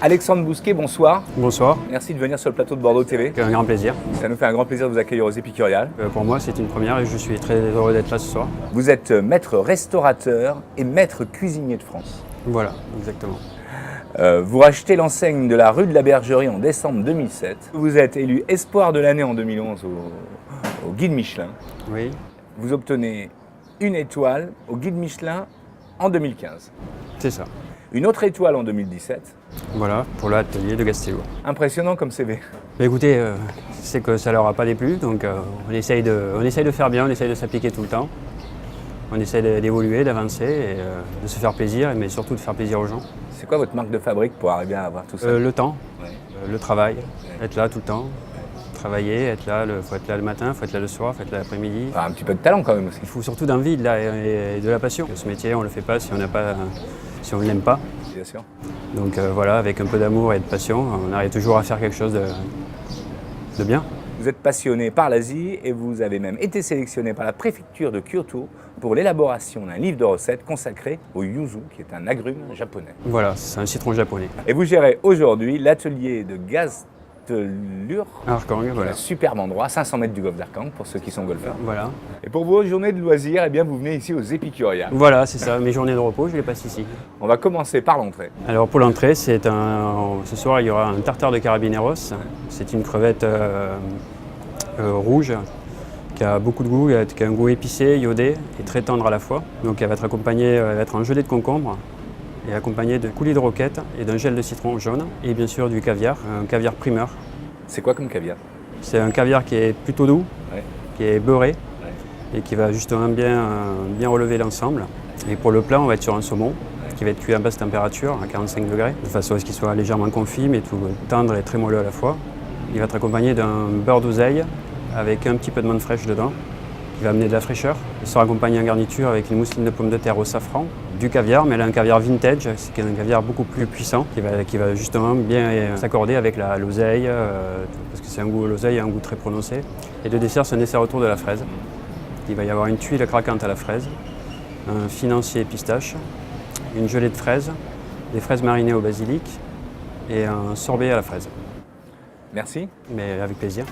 Alexandre Bousquet, bonsoir. Bonsoir, Merci de venir sur le plateau de Bordeaux TV. un grand plaisir. Ça nous fait un grand plaisir de vous accueillir aux Épicuriales. Pour moi, c'est une première et je suis très heureux d'être là ce soir. Vous êtes maître restaurateur et maître cuisinier de France. Voilà, exactement. Vous rachetez l'enseigne de la rue de la Bergerie en décembre 2007. Vous êtes élu espoir de l'année en 2011 au Guide Michelin. Oui, Vous obtenez une étoile au Guide Michelin en 2015. c'est ça. Une autre étoile en 2017. Voilà, pour l'atelier de Gastelou. Impressionnant comme CV. Mais écoutez, c'est que ça leur a pas déplu, donc on essaye de faire bien, on essaye de s'appliquer tout le temps. On essaye d'évoluer, d'avancer et de se faire plaisir, mais surtout de faire plaisir aux gens. C'est quoi votre marque de fabrique pour arriver à avoir tout ça? Le temps, Ouais. le travail, être là tout le temps, travailler, être là, faut être là le matin, faut être là le soir, faut être là l'après-midi. Un petit peu de talent quand même aussi. Il faut surtout d'envie et de la passion. Ce métier, on ne le fait pas si on ne l'aime pas. Bien sûr. Donc voilà, avec un peu d'amour et de passion, on arrive toujours à faire quelque chose de bien. Vous êtes passionné par l'Asie et vous avez même été sélectionné par la préfecture de Kyoto pour l'élaboration d'un livre de recettes consacré au yuzu, qui est un agrume japonais. Voilà, c'est un citron japonais. Et vous gérez aujourd'hui l'atelier de Gastelur, Arkang, voilà. un superbe endroit, 500 mètres du golfe d'Arkang pour ceux qui sont golfeurs. Voilà, Et pour vos journées de loisirs, eh bien, vous venez ici aux Épicuriales. voilà, c'est ça. Mes journées de repos, je les passe ici. On va commencer par l'entrée. Alors pour l'entrée, ce soir, il y aura un tartare de carabineros. C'est une crevette rouge qui a beaucoup de goût, qui a un goût épicé, iodé et très tendre à la fois. Donc elle va être accompagnée, elle va être en gelée de concombre et accompagnée de coulis de roquette et d'un gel de citron jaune et bien sûr du caviar, un caviar primeur. C'est quoi comme caviar? C'est un caviar qui est plutôt doux, Ouais. qui est beurré Ouais. et qui va justement bien relever l'ensemble. Et pour le plat, on va être sur un saumon qui va être cuit à basse température, à 45 degrés, de façon à ce qu'il soit légèrement confit, mais tout tendre et très moelleux à la fois. Il va être accompagné d'un beurre d'oseille avec un petit peu de menthe fraîche dedans, qui va amener de la fraîcheur. Il sera accompagné en garniture avec une mousseline de pommes de terre au safran, du caviar, mais là un caviar vintage, c'est un caviar beaucoup plus puissant, qui va justement bien s'accorder avec l'oseille, parce que c'est l'oseille a un goût très prononcé. Et le dessert, c'est un dessert autour de la fraise. Il va y avoir une tuile craquante à la fraise, un financier pistache, une gelée de fraises, des fraises marinées au basilic et un sorbet à la fraise. Merci. Mais avec plaisir.